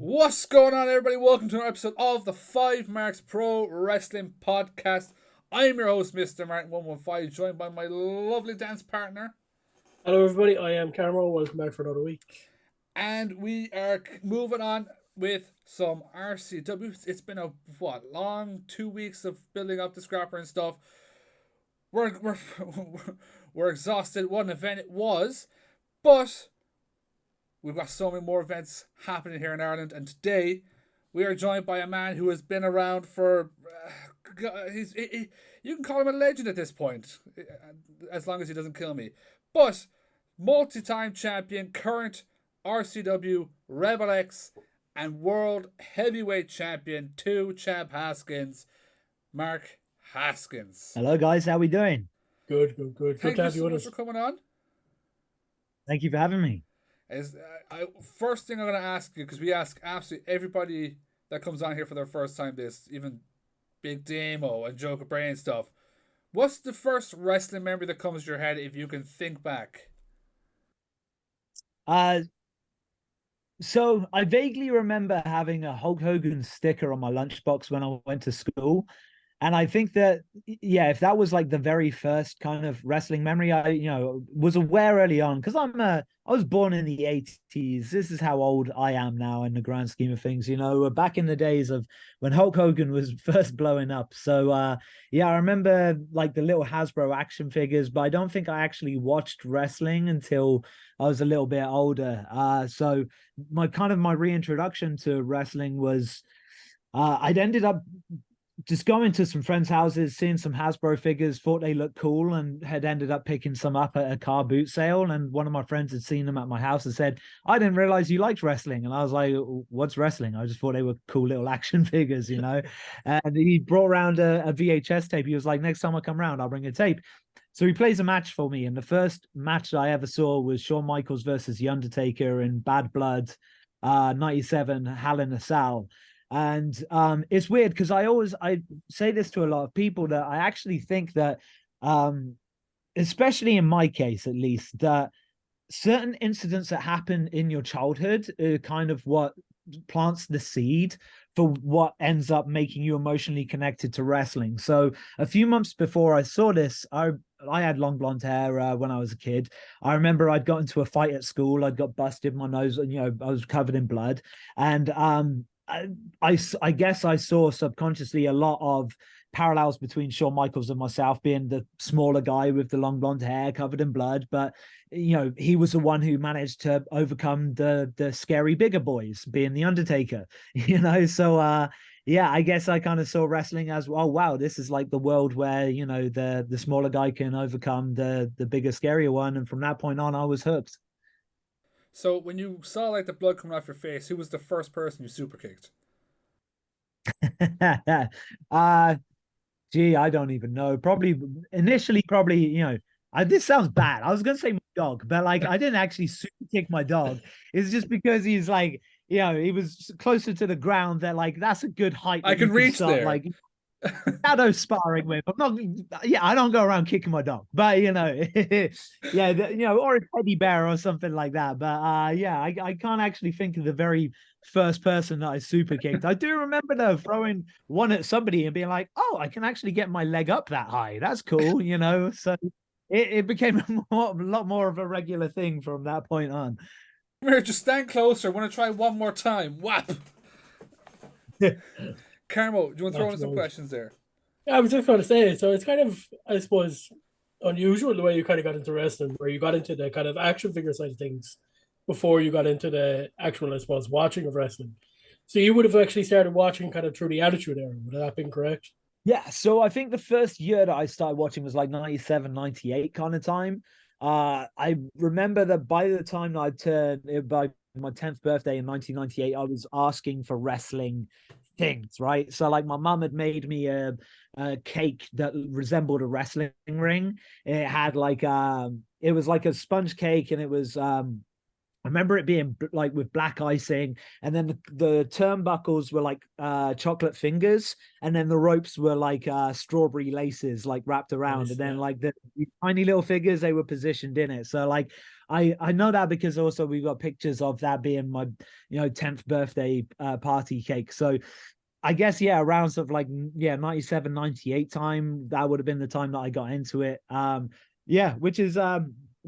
What's going on, everybody? Welcome to another episode of the FiveMarks Pro Wrestling Podcast. I'm your host, Mr. Martin115, joined by my lovely dance partner. Hello, everybody. I am Carmel. Welcome back for another week. And we are moving on with some RCW. It's been a long 2 weeks of building up the scrapper and stuff. We're we're exhausted. What an event it was, but we've got so many more events happening here in Ireland, and today we are joined by a man who has been around for. You can call him a legend at this point, as long as he doesn't kill me. But multi-time champion, current RCW Rebel X, and world heavyweight champion, Champ Haskins, Mark Haskins. Hello, guys. How we doing? Good. Thank you so much for coming on. Thank you for having me. First thing I'm going to ask you, because we ask absolutely everybody that comes on here for their first time this, even Big Damo and Joker Brain stuff. What's the first wrestling memory that comes to your head if you can think back? So I vaguely remember having a Hulk Hogan sticker on my lunchbox when I went to school. And I think that, yeah, if that was like the very first kind of wrestling memory, I, was aware early on, because I was born in the 80s. This is how old I am now in the grand scheme of things, back in the days of when Hulk Hogan was first blowing up. So, yeah, I remember like the little Hasbro action figures, but I don't think I actually watched wrestling until I was a little bit older. So my reintroduction to wrestling was, I'd ended up just going to some friends' houses, seeing some Hasbro figures, thought they looked cool, and had ended up picking some up at a car boot sale. And one of my friends had seen them at my house and said, "I didn't realize you liked wrestling." And I was like, "What's wrestling?" I just thought they were cool little action figures, And he brought around a VHS tape. He was like, "Next time I come around, I'll bring a tape." So he plays a match for me. And the first match I ever saw was Shawn Michaels versus The Undertaker in Bad Blood, 97, Hell in a Cell. And it's weird because I say this to a lot of people, that I actually think that, especially in my case at least, that certain incidents that happen in your childhood are kind of what plants the seed for what ends up making you emotionally connected to wrestling. So a few months before I saw this, I had long blonde hair when I was a kid. I remember I'd got into a fight at school. I'd got busted my nose, and I was covered in blood. And I guess I saw subconsciously a lot of parallels between Shawn Michaels and myself, being the smaller guy with the long blonde hair covered in blood. But, he was the one who managed to overcome the scary bigger boys, being The Undertaker, So, yeah, I guess I kind of saw wrestling as, oh, wow, this is like the world where, the smaller guy can overcome the bigger, scarier one. And from that point on, I was hooked. So when you saw like the blood coming off your face, who was the first person you super kicked? Gee, I don't even know. Initially, this sounds bad. I was gonna say my dog, but like I didn't actually super kick my dog. It's just because he's like, he was closer to the ground, that like that's a good height. I can reach start, there. Like shadow sparring with. I'm not. Yeah, I don't go around kicking my dog, but yeah, or a teddy bear or something like that. But yeah, I can't actually think of the very first person that I super kicked. I do remember though throwing one at somebody and being like, "Oh, I can actually get my leg up that high. That's cool," So it became a lot more of a regular thing from that point on. Come here, just stand closer. I want to try one more time. Whap. Carmo, do you want to throw in some questions there? Yeah, I was just going to say, so it's kind of, I suppose, unusual the way you kind of got into wrestling, where you got into the kind of action figure side of things before you got into the actual, I suppose, watching of wrestling. So you would have actually started watching kind of through the Attitude Era. Would that have been correct? Yeah, so I think the first year that I started watching was like 97, 98 kind of time. I remember that by the time I turned, by my 10th birthday in 1998, I was asking for wrestling things, right? So like my mum had made me a cake that resembled a wrestling ring. It had like it was like a sponge cake, and it was I remember it being like with black icing, and then the turnbuckles were like chocolate fingers, and then the ropes were like strawberry laces like wrapped around, nice, and then like the tiny little figures, they were positioned in it. So like I know that because also we've got pictures of that being my 10th birthday party cake. So I guess around sort of like 97, 98 time, that would have been the time that I got into it. Which is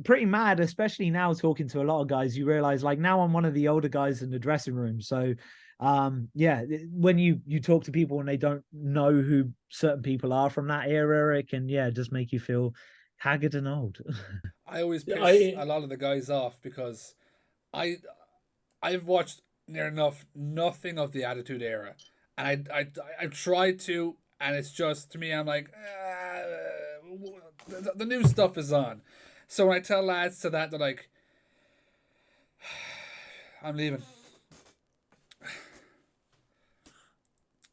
pretty mad, especially now talking to a lot of guys. You realize like now I'm one of the older guys in the dressing room. So when you talk to people and they don't know who certain people are from that era, it can just make you feel haggard and old. I always piss a lot of the guys off because I've watched near enough nothing of the Attitude Era, and I tried to, and it's just, to me, I'm like, the new stuff is on. So when I tell lads to that, they're like, I'm leaving.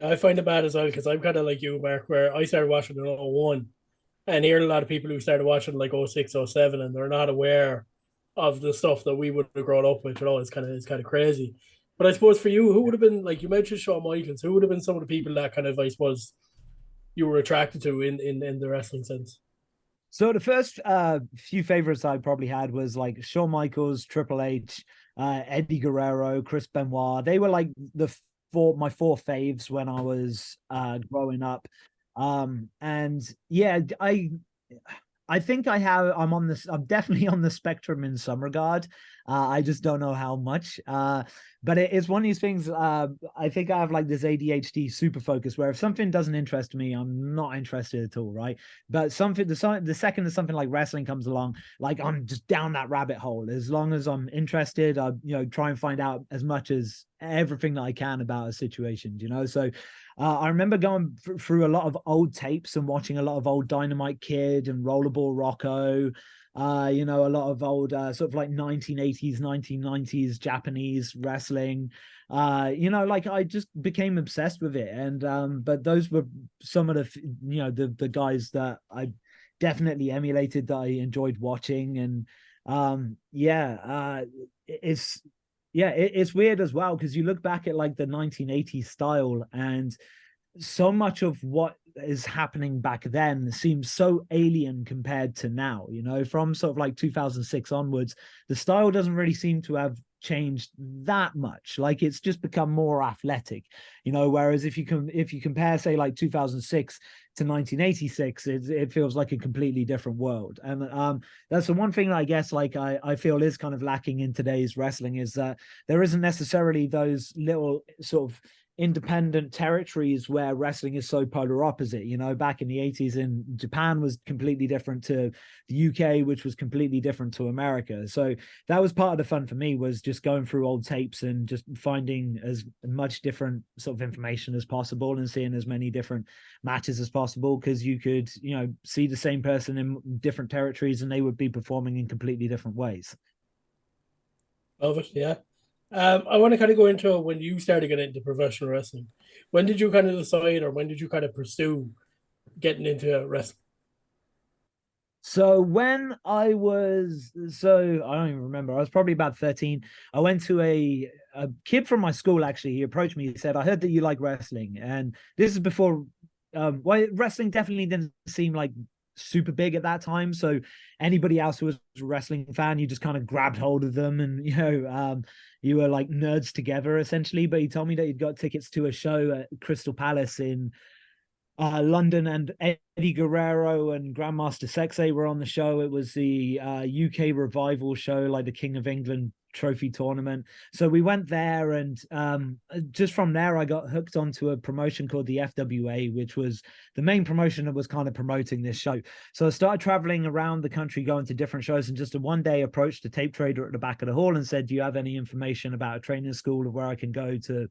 I find it bad as well because I'm kind of like you, Mark, where I started watching in 01 and hear a lot of people who started watching like 06, 07, and they're not aware of the stuff that we would have grown up with. It's kind of crazy. But I suppose for you, who would have been, like you mentioned Shawn Michaels, who would have been some of the people that kind of, I suppose, you were attracted to in the wrestling sense? So the first few favorites I probably had was like Shawn Michaels, Triple H, Eddie Guerrero, Chris Benoit. They were like my four faves when I was growing up. And yeah, I think I'm definitely on the spectrum in some regard. I just don't know how much. But it's one of these things. I think I have like this ADHD super focus where if something doesn't interest me, I'm not interested at all, right? But the second that something like wrestling comes along, like I'm just down that rabbit hole. As long as I'm interested, I try and find out as much as everything that I can about a situation, So I remember going through a lot of old tapes and watching a lot of old Dynamite Kid and Rollerball Rocco. A lot of old sort of like 1980s, 1990s Japanese wrestling. Like I just became obsessed with it. And but those were some of the guys that I definitely emulated, that I enjoyed watching. And it's weird as well because you look back at like the 1980s style, and so much of what is happening back then seems so alien compared to now. From sort of like 2006 onwards, the style doesn't really seem to have changed that much. Like it's just become more athletic, whereas if you compare say like 2006 to 1986, it feels like a completely different world. And that's the one thing that I guess like I feel is kind of lacking in today's wrestling, is that there isn't necessarily those little sort of independent territories where wrestling is so polar opposite. Back in the 80s in Japan was completely different to the UK, which was completely different to America. So that was part of the fun for me, was just going through old tapes and just finding as much different sort of information as possible and seeing as many different matches as possible, because you could see the same person in different territories and they would be performing in completely different ways. Love it, yeah. I want to kind of go into when you started getting into professional wrestling. When did you kind of decide, or when did you kind of pursue getting into wrestling? So when I don't even remember. I was probably about 13. I went to a kid from my school, actually. He approached me. He said, I heard that you like wrestling. And this is before, wrestling definitely didn't seem like super big at that time. So anybody else who was a wrestling fan, you just kind of grabbed hold of them and, you were like nerds together essentially. But he told me that he'd got tickets to a show at Crystal Palace in London, and Eddie Guerrero and Grandmaster Sexay were on the show. It was the UK revival show, like the King of England trophy tournament. So we went there, and just from there I got hooked onto a promotion called the FWA, which was the main promotion that was kind of promoting this show. So I started traveling around the country, going to different shows, and just one day approached a tape trader at the back of the hall and said, do you have any information about a training school of where I can go to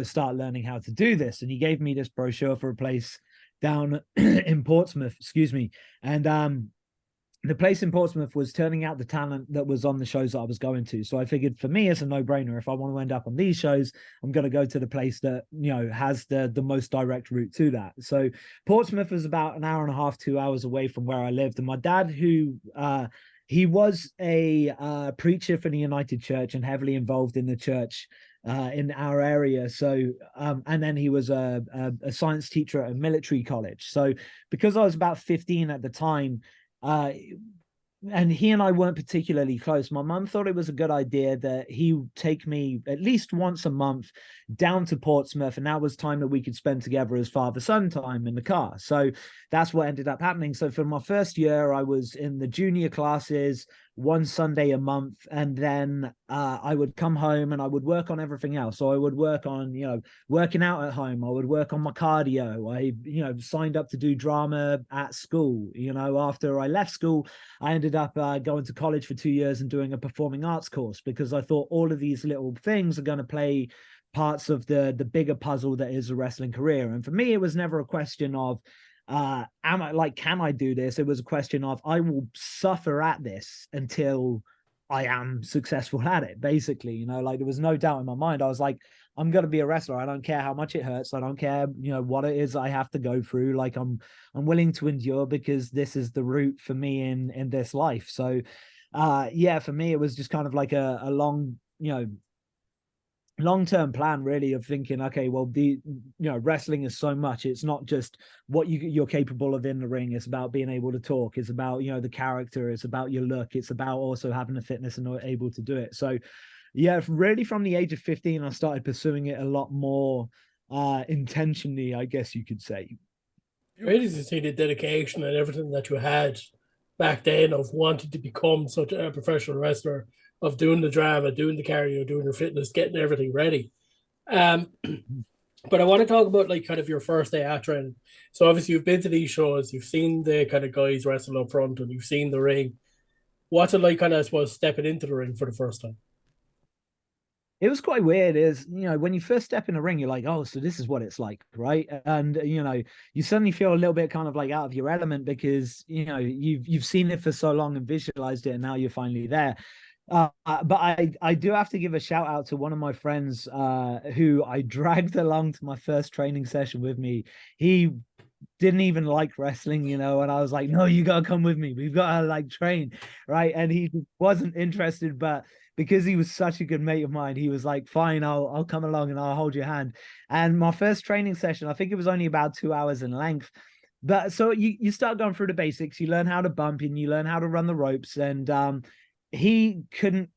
start learning how to do this? And he gave me this brochure for a place down in Portsmouth, and the place in Portsmouth was turning out the talent that was on the shows that I was going to. So I figured for me, it's a no-brainer. If I want to end up on these shows, I'm going to go to the place that, has the most direct route to that. So Portsmouth was about an hour and a half, 2 hours away from where I lived. And my dad, who he was a preacher for the United Church and heavily involved in the church in our area. So and then he was a science teacher at a military college. So because I was about 15 at the time, and he and I weren't particularly close. My mum thought it was a good idea that he would take me at least once a month down to Portsmouth, and that was time that we could spend together as father-son time in the car. So that's what ended up happening. So for my first year, I was in the junior classes one Sunday a month, and then I would come home and I would work on everything else. So I would work on, working out at home. I would work on my cardio. I, signed up to do drama at school. After I left school, I ended up going to college for 2 years and doing a performing arts course, because I thought all of these little things are going to play parts of the bigger puzzle that is a wrestling career. And for me, it was never a question of can I do this? It was a question of, I will suffer at this until I am successful at it, basically. There was no doubt in my mind. I was like, I'm gonna be a wrestler. I don't care how much it hurts. I don't care, what it is I have to go through. Like, I'm willing to endure, because this is the route for me in this life. So for me, it was just kind of like a long-term plan, really, of thinking, okay, well, wrestling is so much. It's not just what you're capable of in the ring. It's about being able to talk. It's about, the character. It's about your look. It's about also having the fitness and able to do it. So really from the age of 15, I started pursuing it a lot more intentionally, I guess you could say. Really to see the dedication and everything that you had back then of wanting to become such a professional wrestler, of doing the drama, doing the cardio, doing your fitness, getting everything ready. But I want to talk about kind of your first day at training. So obviously you've been to these shows, you've seen the kind of guys wrestling up front, and you've seen the ring. What's it like, kind of, I suppose, stepping into the ring for the first time? It was quite weird. When you first step in the ring, you're like, oh, so this is what it's like, right? And you suddenly feel a little bit kind of like out of your element, because you've seen it for so long and visualized it, and now you're finally there. But I do have to give a shout out to one of my friends who I dragged along to my first training session with me. He didn't even like wrestling, and I was like, no, you gotta come with me. We've got to train, right? And he wasn't interested, but because he was such a good mate of mine, he was like, fine, I'll come along and I'll hold your hand. And my first training session, I think it was only about 2 hours in length. But so you start going through the basics. You learn how to bump and you learn how to run the ropes. And he couldn't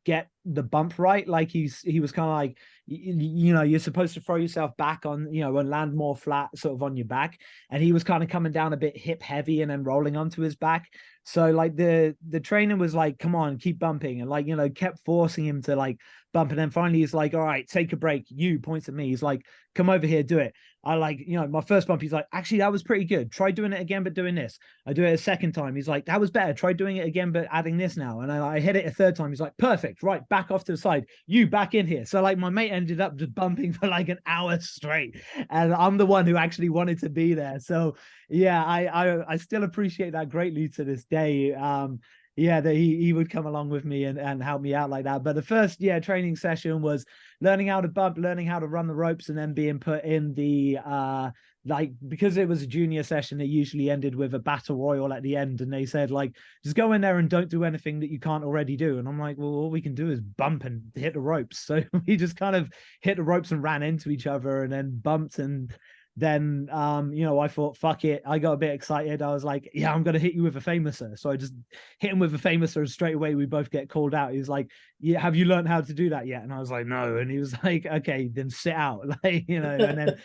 get the bump right. He was kind of like, you're supposed to throw yourself back on, and land more flat sort of on your back. And he was kind of coming down a bit hip heavy and then rolling onto his back. So the trainer was like, come on, keep bumping. And kept forcing him to bump. And then finally he's like, all right, take a break. You points at me. He's like, come over here, do it. I my first bump, he's like, actually, that was pretty good. Try doing it again, but doing this. I do it a second time. He's like, that was better. Try doing it again, but adding this now. And I hit it a third time. He's like, perfect. Right. Back off to the side. You back in here. So my mate ended up just bumping for an hour straight. And I'm the one who actually wanted to be there. So yeah, I still appreciate that greatly to this day. That he would come along with me and help me out like that. But the first training session was learning how to bump, learning how to run the ropes, and then being put in the because it was a junior session, it usually ended with a battle royal at the end, and they said just go in there and don't do anything that you can't already do. And I'm like, well, all we can do is bump and hit the ropes. So we just kind of hit the ropes and ran into each other and then bumped. And then I thought, fuck it, I got a bit excited. I was like, yeah, I'm gonna hit you with a famouser. So I just hit him with a famouser, and straight away we both get called out. He's like, yeah, have you learned how to do that yet? And I was like, no. And he was like, okay, then sit out. And then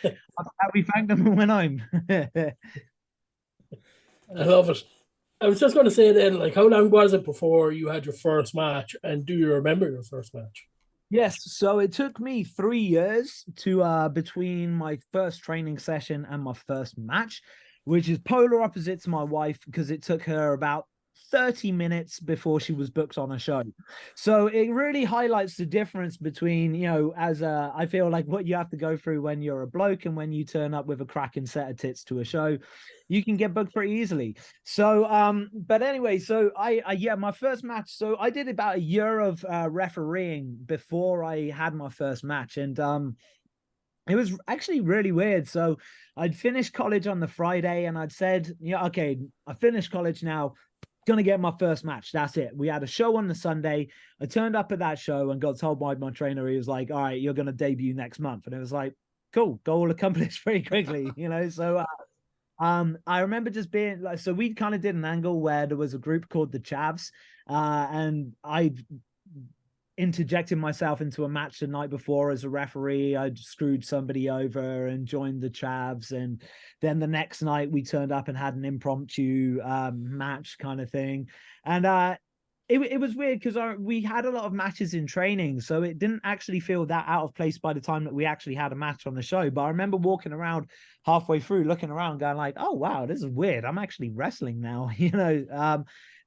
we thanked him and went home. I love it. I was just going to say then, how long was it before you had your first match, and do you remember your first match? Yes, so it took me 3 years to between my first training session and my first match, which is polar opposite to my wife, because it took her about 30 minutes before she was booked on a show. So it really highlights the difference between, I feel like what you have to go through when you're a bloke and when you turn up with a cracking set of tits to a show. You can get booked pretty easily. So, but anyway, so my first match. So I did about a year of refereeing before I had my first match. And it was actually really weird. So I'd finished college on the Friday and I'd said, okay, I finished college now. Gonna get my first match. That's it. We had a show on the Sunday. I turned up at that show and got told by my trainer, he was like, all right, you're gonna debut next month. And it was like, cool, goal accomplished pretty quickly, So I remember just being like, so we kind of did an angle where there was a group called the Chavs, and I interjected myself into a match the night before as a referee. I screwed somebody over and joined the Chavs, and then the next night we turned up and had an impromptu match kind of thing, and it was weird because we had a lot of matches in training, so it didn't actually feel that out of place by the time that we actually had a match on the show. But I remember walking around halfway through, looking around, going like, "Oh wow, this is weird. I'm actually wrestling now."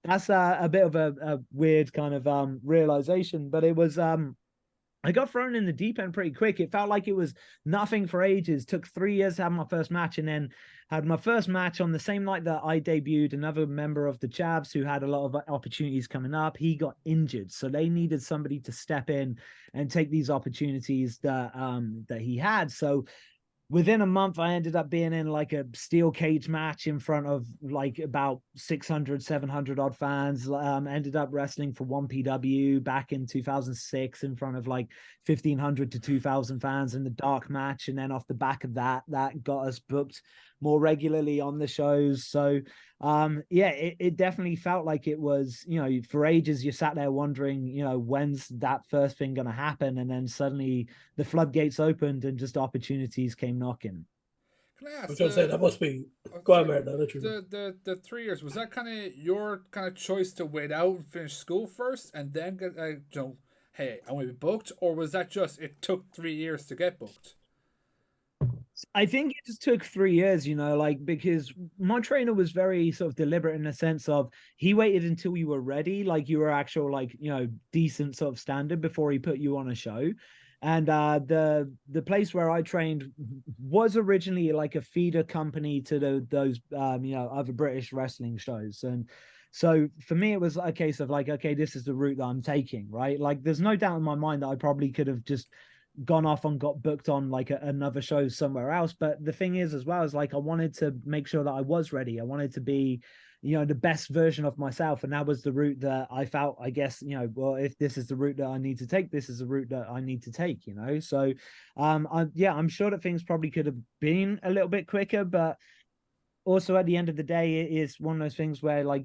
That's a bit of a weird kind of realization, but it was I got thrown in the deep end pretty quick. It felt like it was nothing for ages. Took 3 years to have my first match, and then had my first match on the same night that I debuted. Another member of the Chavs who had a lot of opportunities coming up, he got injured, so they needed somebody to step in and take these opportunities that he had. So within a month, I ended up being in like a steel cage match in front of like about 600, 700 odd fans. Ended up wrestling for 1PW back in 2006 in front of like 1,500 to 2,000 fans in the dark match. And then off the back of that got us booked more regularly on the shows. So it definitely felt like it was, for ages you sat there wondering, when's that first thing going to happen? And then suddenly the floodgates opened and just opportunities came knocking. Can I ask? I was going to say that must be. Go on, Martin. The 3 years, was that kind of your kind of choice to wait out and finish school first and then get hey, I want to be booked, or was that just it took 3 years to get booked? I think it just took 3 years, because my trainer was very sort of deliberate in the sense of he waited until you were ready, like you were actual, decent sort of standard before he put you on a show. And the place where I trained was originally like a feeder company to those other British wrestling shows. And so for me, it was a case of like, okay, this is the route that I'm taking, right? Like there's no doubt in my mind that I probably could have just gone off and got booked on like another show somewhere else. But the thing is, as well, is like I wanted to make sure that I was ready. I wanted to be, the best version of myself. And that was the route that I felt, I guess, well, if this is the route that I need to take, this is the route that I need to take, So I'm sure that things probably could have been a little bit quicker, but also at the end of the day, it is one of those things where like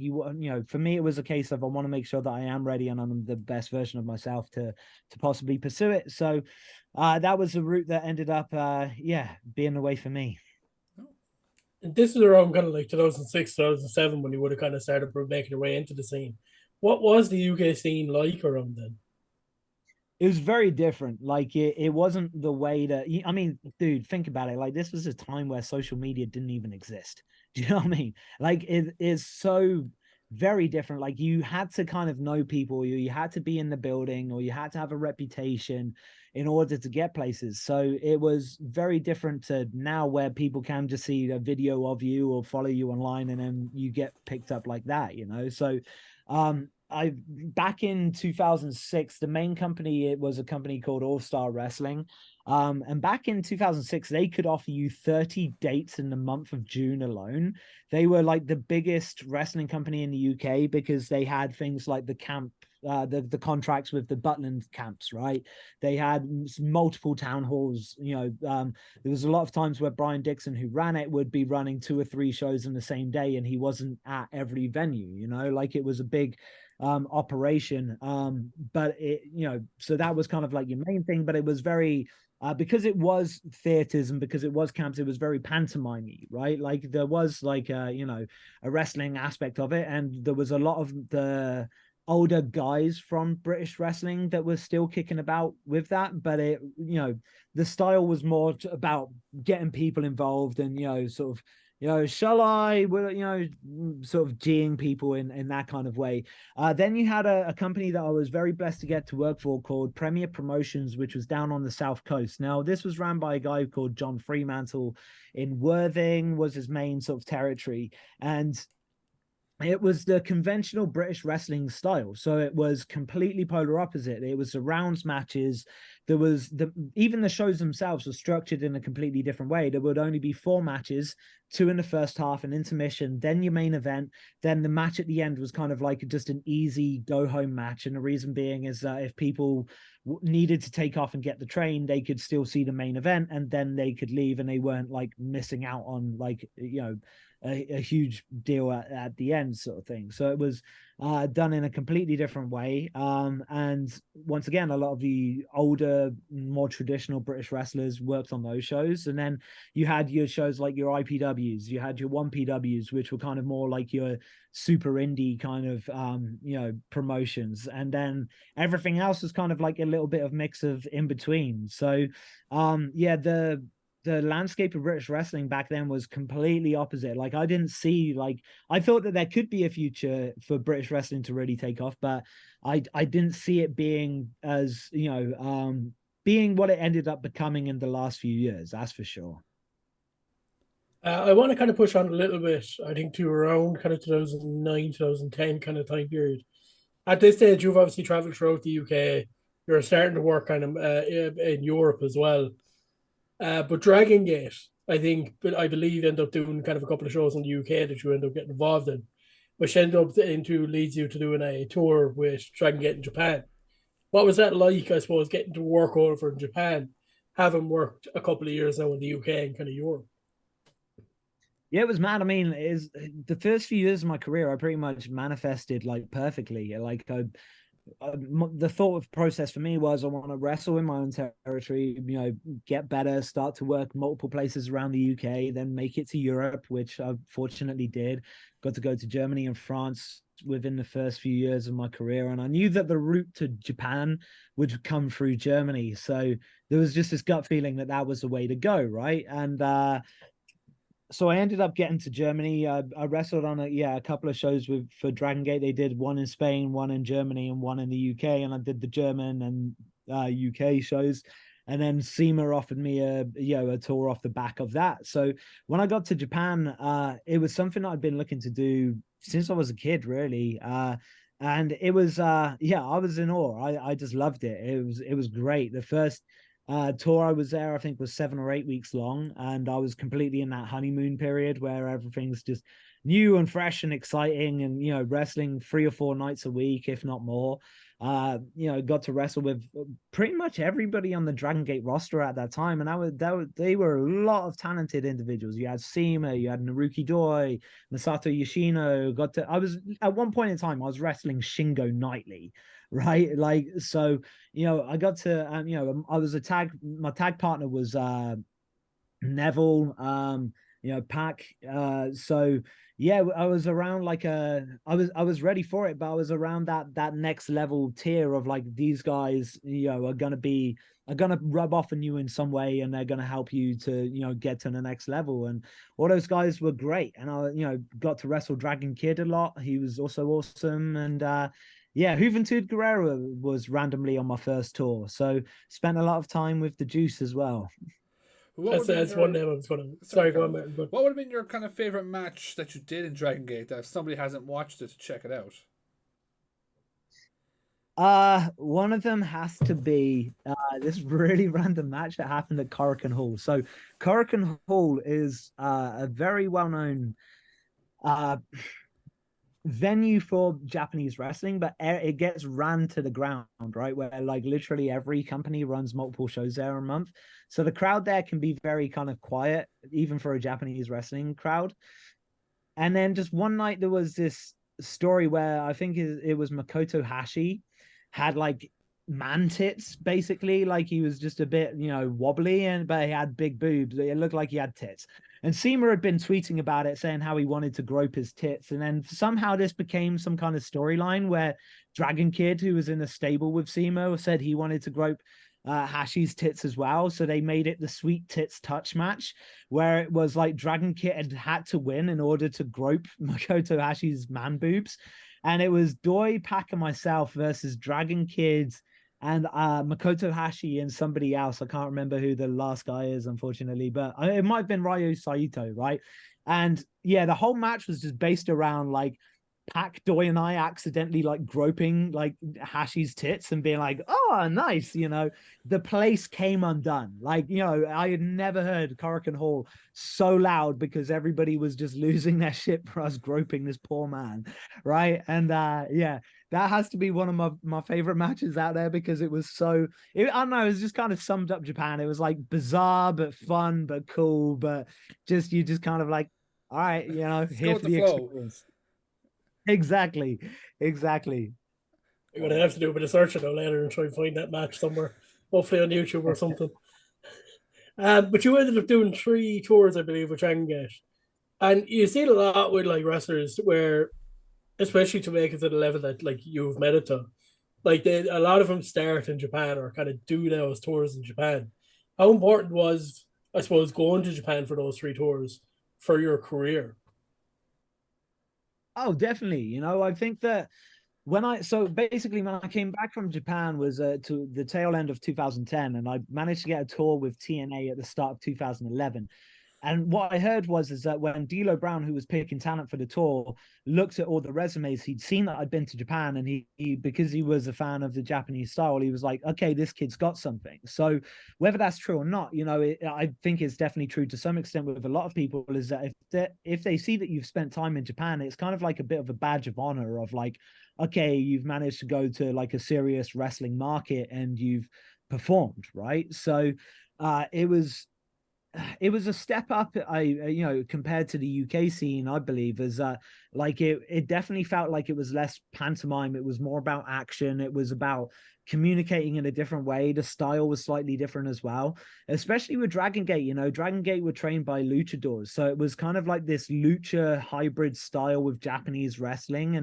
for me, it was a case of I want to make sure that I am ready and I'm the best version of myself to possibly pursue it. So that was a route that ended up being the way for me. And this is around kind of like 2006, 2007 when you would have kind of started making your way into the scene. What was the UK scene like around then? It was very different. Like it wasn't the way that I mean, dude, think about it. Like this was a time where social media didn't even exist. Do you know what I mean? Like it is so very different. Like you had to kind of know people, you had to be in the building, or you had to have a reputation in order to get places. So it was very different to now where people can just see a video of you or follow you online and then you get picked up like that, So I back in 2006, the main company, it was a company called All Star Wrestling. And back in 2006, they could offer you 30 dates in the month of June alone. They were like the biggest wrestling company in the UK because they had things like the camp, the contracts with the Butland camps, right? They had multiple town halls. There was a lot of times where Brian Dixon, who ran it, would be running 2 or 3 shows in the same day, and he wasn't at every venue. Like it was a big operation. But it, so that was kind of like your main thing, but it was very because it was theaters and because it was camps, it was very pantomime-y, right? Like there was like a wrestling aspect of it, and there was a lot of the older guys from British wrestling that were still kicking about with that, but it the style was more about getting people involved and sort of shall I, sort of geeing people in that kind of way. Then you had a company that I was very blessed to get to work for called Premier Promotions, which was down on the South Coast. Now, this was ran by a guy called John Fremantle in Worthing, was his main sort of territory. And it was the conventional British wrestling style. So it was completely polar opposite. It was the rounds matches. there was even the shows themselves were structured in a completely different way. There would only be 4 matches, 2 in the first half, an intermission, then your main event, then the match at the end was kind of like just an easy go home match. And the reason being is that if people needed to take off and get the train, they could still see the main event and then they could leave, and they weren't like missing out on like, you know, a huge deal at the end, sort of thing. So it was done in a completely different way. And once again, a lot of the older, more traditional British wrestlers worked on those shows. And then you had your shows like your IPWs, you had your 1PWs, which were kind of more like your super indie kind of, you know, promotions. And then everything else was kind of like a little bit of mix of in between. So, yeah, the landscape of British wrestling back then was completely opposite. Like I didn't see, like, I thought that there could be a future for British wrestling to really take off, but I didn't see it being as, you know, being what it ended up becoming in the last few years. That's for sure. I want to kind of push on a little bit, I think, to around kind of 2009, 2010 kind of time period. At this stage, you've obviously traveled throughout the UK. You're starting to work kind of in Europe as well. But Dragon Gate, I believe, ended up doing kind of a couple of shows in the UK that you end up getting involved in, which leads you to doing a tour with Dragon Gate in Japan. What was that like, I suppose, getting to work over in Japan, having worked a couple of years now in the UK and kind of Europe? Yeah, it was mad. I mean, is the first few years of my career, I pretty much manifested like perfectly. Like the thought process for me was I want to wrestle in my own territory, you know, get better, start to work multiple places around the UK, then make it to Europe, which I fortunately did. Got to go to Germany and France within the first few years of my career. And I knew that the route to Japan would come through Germany. So there was just this gut feeling that that was the way to go, right? And so I ended up getting to Germany. I wrestled on a couple of shows for Dragon Gate. They did one in Spain, one in Germany, and one in the UK. And I did the German and UK shows. And then SEMA offered me a tour off the back of that. So when I got to Japan, it was something I'd been looking to do since I was a kid, really. And it was I was in awe. I just loved it. It was great. The first tour I was there, I think, was 7 or 8 weeks long, and I was completely in that honeymoon period where everything's just new and fresh and exciting, and, you know, wrestling 3 or 4 nights a week, if not more. You know, got to wrestle with pretty much everybody on the Dragon Gate roster at that time, and they were a lot of talented individuals. You had SEMA, you had Naruki Doi, Masato Yoshino. I was at one point in time I was wrestling Shingo nightly, right? Like, so, you know, I got to you know, I was my tag partner was Neville, you know, Pac. So yeah, I was around like I was ready for it, but I was around that next level tier of like, these guys, you know, are gonna rub off on you in some way, and they're gonna help you to, you know, get to the next level. And all those guys were great, and I, you know, got to wrestle Dragon Kid a lot. He was also awesome. And yeah, Juventud Guerrero was randomly on my first tour, so spent a lot of time with the Juice as well. That's one name I was going to. Sorry, go on, Martin. What would have been your kind of favorite match that you did in Dragon Gate that if somebody hasn't watched it, to check it out? One of them has to be this really random match that happened at Korakuen Hall. So Korakuen Hall is a very well-known venue for Japanese wrestling, but it gets ran to the ground, right? Where like literally every company runs multiple shows there a month. So the crowd there can be very kind of quiet, even for a Japanese wrestling crowd. And then just one night there was this story where I think it was Makoto Hashi had like man tits, basically. Like he was just a bit, you know, wobbly, but he had big boobs. It looked like he had tits. And SEMA had been tweeting about it, saying how he wanted to grope his tits. And then somehow this became some kind of storyline where Dragon Kid, who was in a stable with SEMA, said he wanted to grope Hashi's tits as well. So they made it the Sweet Tits Touch match, where it was like Dragon Kid had to win in order to grope Makoto Hashi's man boobs. And it was Doi, Pac, and myself versus Dragon Kid and Makoto Hashi and somebody else. I can't remember who the last guy is, unfortunately, but it might have been Ryo Saito, right? And yeah, the whole match was just based around like Pac Doy and I accidentally like groping like Hashi's tits and being like, oh, nice, you know, the place came undone. Like, you know, I had never heard Korakuen Hall so loud because everybody was just losing their shit for us groping this poor man, right? And yeah, that has to be one of my favorite matches out there because it was so, I don't know, it was just kind of summed up Japan. It was like bizarre but fun but cool, but just you just kind of like, all right, you know, Let's go here with for the the flow. experience. Exactly. You're going to have to do a bit of searching now later and try and find that match somewhere, hopefully on YouTube or something. But you ended up doing 3 tours, I believe, with Dragon Gate. And you see it a lot with like wrestlers where, especially to make it to the level that like you've made it to, like a lot of them start in Japan or kind of do those tours in Japan. How important was, I suppose, going to Japan for those 3 tours for your career? Oh, definitely. You know, I think that so basically when I came back from Japan was to the tail end of 2010, and I managed to get a tour with TNA at the start of 2011. And what I heard is that when D'Lo Brown, who was picking talent for the tour, looked at all the resumes, he'd seen that I'd been to Japan, and he because he was a fan of the Japanese style, he was like, okay, this kid's got something. So whether that's true or not, you know, I think it's definitely true to some extent with a lot of people, is that if they see that you've spent time in Japan, it's kind of like a bit of a badge of honor of like, okay, you've managed to go to like a serious wrestling market and you've performed, right? So it was a step up, you know, compared to the UK scene, I believe, as like it definitely felt like it was less pantomime. It was more about action. It was about communicating in a different way. The style was slightly different as well, especially with Dragon Gate. You know, Dragon Gate were trained by luchadors, so it was kind of like this lucha hybrid style with Japanese wrestling.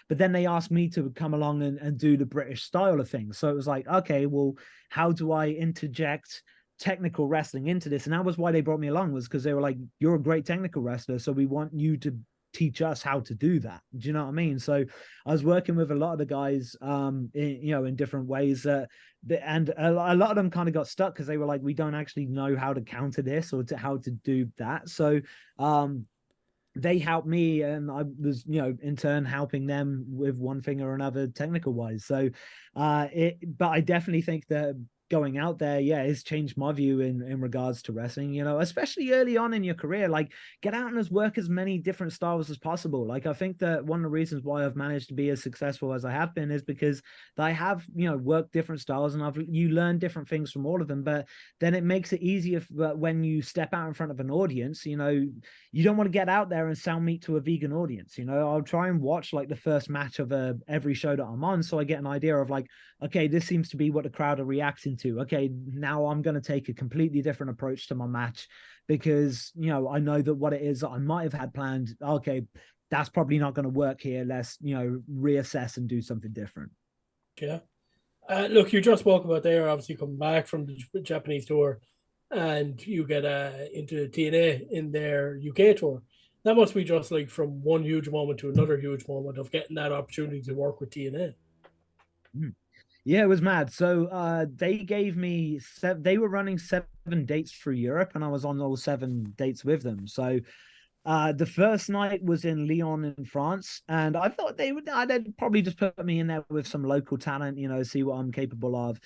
But then they asked me to come along and do the British style of things. So it was like, okay, well, how do I interject technical wrestling into this? And that was why they brought me along, was because they were like, you're a great technical wrestler, so we want you to teach us how to do that. Do you know what I mean? So I was working with a lot of the guys in different ways, and a lot of them kind of got stuck because they were like, we don't actually know how to counter this or how to do that. So they helped me, and I was, you know, in turn helping them with one thing or another technical wise. So but I definitely think that going out there, yeah, it's changed my view in regards to wrestling, you know, especially early on in your career. Like, get out and work as many different styles as possible. Like, I think that one of the reasons why I've managed to be as successful as I have been is because I have, you know, worked different styles, and you learn different things from all of them. But then it makes it easier when you step out in front of an audience. You know, you don't want to get out there and sell meat to a vegan audience. You know, I'll try and watch like the first match of every show that I'm on, so I get an idea of like, okay, this seems to be what the crowd are reacting to. Okay, now I'm going to take a completely different approach to my match because, you know, I know that what it is that I might have had planned, okay, that's probably not going to work here. Let's, you know, reassess and do something different. Yeah. Look, you just spoke about there, obviously coming back from the Japanese tour, and you get into TNA in their UK tour. That must be just like from one huge moment to another huge moment of getting that opportunity to work with TNA. Yeah, it was mad. So they gave me they were running 7 dates through Europe, and I was on all 7 dates with them. So the first night was in Lyon in France, and I thought they'd probably just put me in there with some local talent, you know, see what I'm capable of.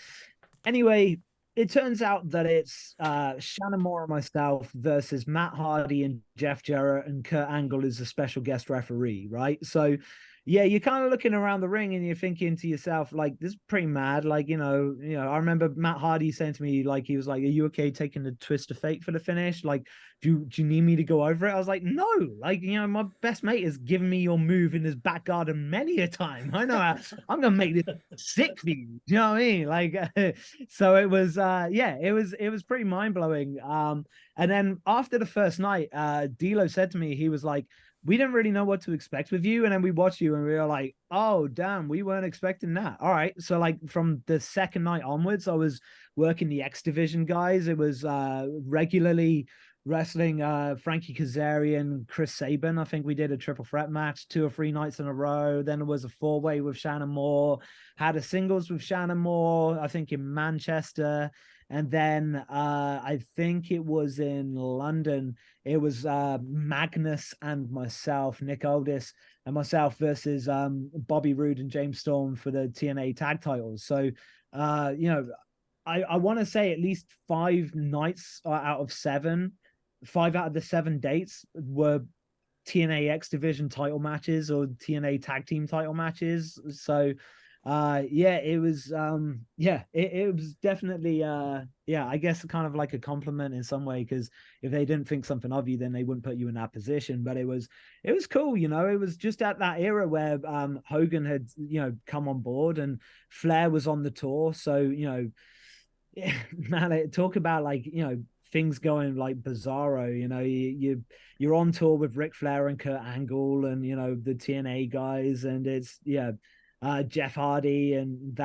Anyway, it turns out that it's Shannon Moore and myself versus Matt Hardy and Jeff Jarrett, and Kurt Angle is a special guest referee, right? So yeah, you're kind of looking around the ring and you're thinking to yourself, like, this is pretty mad. Like, you know, I remember Matt Hardy saying to me, like, he was like, are you okay taking the twist of fate for the finish? Like, do you need me to go over it? I was like, no, like, you know, my best mate has given me your move in his back garden many a time. I know I'm going to make this sick for you. You know what I mean? Like, so it was, it was pretty mind blowing. And then after the first night, D'Lo said to me, he was like, we didn't really know what to expect with you. And then we watched you and we were like, oh, damn, we weren't expecting that. All right. So like from the second night onwards, I was working the X Division guys. It was regularly wrestling Frankie Kazarian, Chris Sabin. I think we did a triple threat match 2 or 3 nights in a row. Then it was a 4-way with Shannon Moore, had a singles with Shannon Moore, I think in Manchester. And then I think it was in London. It was Magnus and myself, Nick Aldis and myself versus Bobby Roode and James Storm for the TNA tag titles. So, I want to say at least 5 nights out of 7, 5 out of the 7 dates were TNA X Division title matches or TNA tag team title matches. So it was it was definitely I guess kind of like a compliment in some way, because if they didn't think something of you, then they wouldn't put you in that position. But it was cool, it was just at that era where Hogan had come on board and Flair was on the tour. So man, talk about things going like bizarro. You're on tour with Ric Flair and Kurt Angle and the TNA guys, and it's Jeff Hardy, and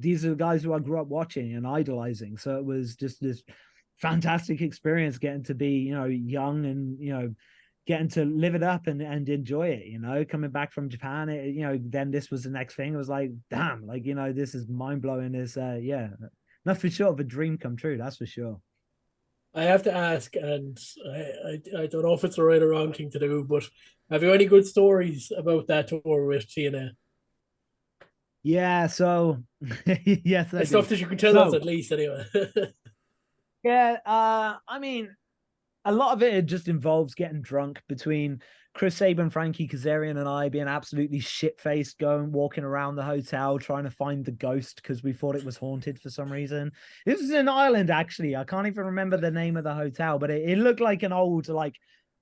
these are the guys who I grew up watching and idolizing. So it was just this fantastic experience getting to be young and getting to live it up and enjoy it. Coming back from Japan, then this was the next thing. It was like, damn, this is mind-blowing. This nothing short of a dream come true, that's for sure. I have to ask, and I don't know if it's the right or wrong thing to do, but have you any good stories about that tour with TNA? Yeah, so yes, stuff that you can tell us at least, anyway. Yeah, I mean, a lot of it just involves getting drunk between Chris Sabin, Frankie Kazarian, and I being absolutely shit-faced, walking around the hotel trying to find the ghost because we thought it was haunted for some reason. This was in Ireland, actually. I can't even remember the name of the hotel, but it looked like an old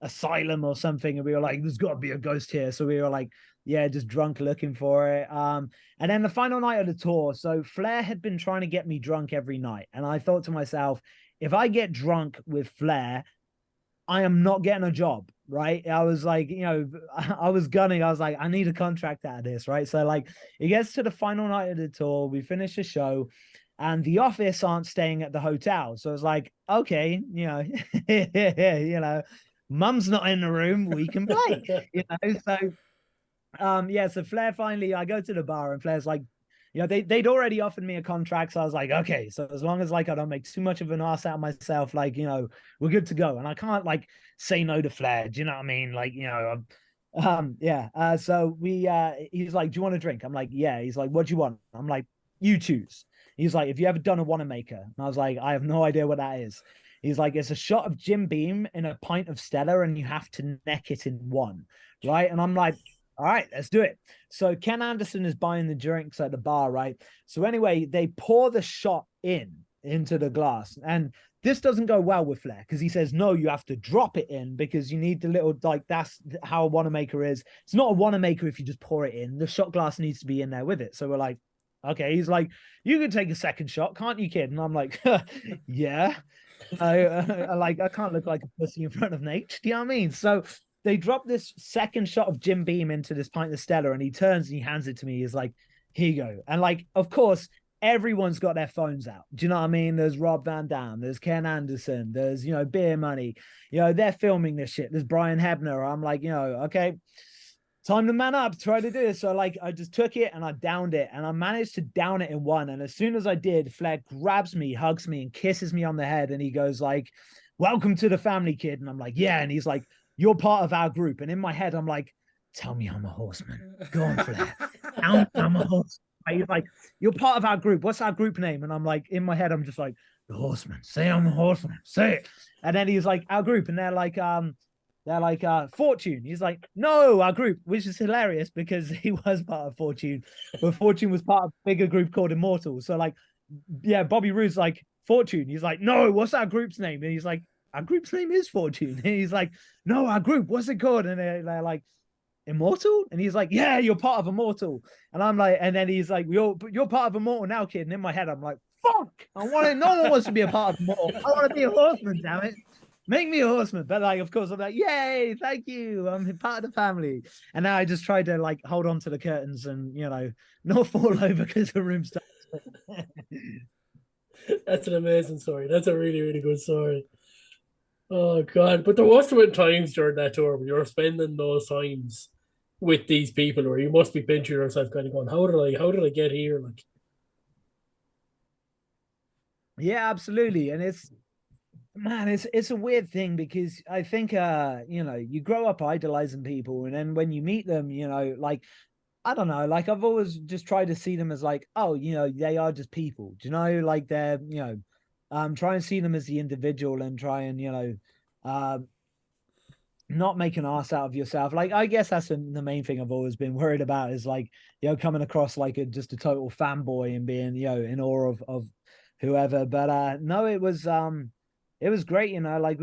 asylum or something, and we were like, there's got to be a ghost here. So we were like, yeah, just drunk looking for it. And then the final night of the tour, so Flair had been trying to get me drunk every night, and I thought to myself, if I get drunk with Flair, I am not getting a job, right? I was like, I was gunning. I was like, I need a contract out of this, right? So it gets to the final night of the tour. We finish the show, and the office aren't staying at the hotel. So it's like, okay, Mum's not in the room. We can play, So, so Flair finally, I go to the bar and Flair's like, they'd already offered me a contract. So I was like, okay, so as long as I don't make too much of an ass out of myself, we're good to go. And I can't say no to Flair. Do you know what I mean? So he's like, do you want a drink? I'm like, yeah. He's like, what do you want? I'm like, you choose. He's like, have you ever done a Wanamaker? And I was like, I have no idea what that is. He's like, it's a shot of Jim Beam in a pint of Stella, and you have to neck it in one, right? And I'm like, all right, let's do it. So Ken Anderson is buying the drinks at the bar, right? So anyway, they pour the shot into the glass, and this doesn't go well with Flair because he says, no, you have to drop it in because you need the little, that's how a Wanamaker is. It's not a Wanamaker if you just pour it in. The shot glass needs to be in there with it. So we're like, okay. He's like, you can take a second shot, can't you, kid? And I'm like, yeah. I can't look like a pussy in front of Nate. Do you know what I mean? So they drop this second shot of Jim Beam into this pint of Stella, and he turns and he hands it to me. He's like, here you go. And of course, everyone's got their phones out. Do you know what I mean? There's Rob Van Dam, there's Ken Anderson, there's, Beer Money. They're filming this shit. There's Brian Hebner. I'm like, okay, time to man up, try to do this. So I just took it and I downed it, and I managed to down it in one. And as soon as I did, Flair grabs me, hugs me, and kisses me on the head. And he goes welcome to the family, kid. And I'm like, yeah. And he's like, you're part of our group. And in my head, I'm like, tell me I'm a horseman. Go on, Flair. I'm a horseman. He's like, you're part of our group. What's our group name? And I'm like, in my head, I'm just like, the horseman. Say I'm a horseman. Say it. And then he's like, our group. And they're like, Fortune. He's like, no, our group, which is hilarious because he was part of Fortune, but Fortune was part of a bigger group called Immortal. So Bobby Roode's like, Fortune. He's like, no, what's our group's name? And he's like, our group's name is Fortune. And he's like, no, our group, what's it called? And they're like, Immortal? And he's like, yeah, you're part of Immortal. And I'm like, and then he's like, you're part of Immortal now, kid. And in my head, I'm like, fuck, no one wants to be a part of Immortal. I want to be a horseman, damn it. Make me a horseman. But of course, I'm like, yay, thank you. I'm part of the family. And now I just try to hold on to the curtains and, not fall over because the room starts. That's an amazing story. That's a really, really good story. Oh God! But there must have been times during that tour where you're spending those times with these people, where you must be pinching yourself, kind of going, "How did I get here?" Yeah, absolutely. And it's a weird thing because I think you grow up idolizing people, and then when you meet them, like I don't know, like I've always just tried to see them as like, oh, they are just people. Do you know, like they're, try and see them as the individual and try and, uh, not make an ass out of yourself. Like I guess that's the main thing I've always been worried about is like, coming across like just a total fanboy and being, in awe of whoever. But no, it was great, like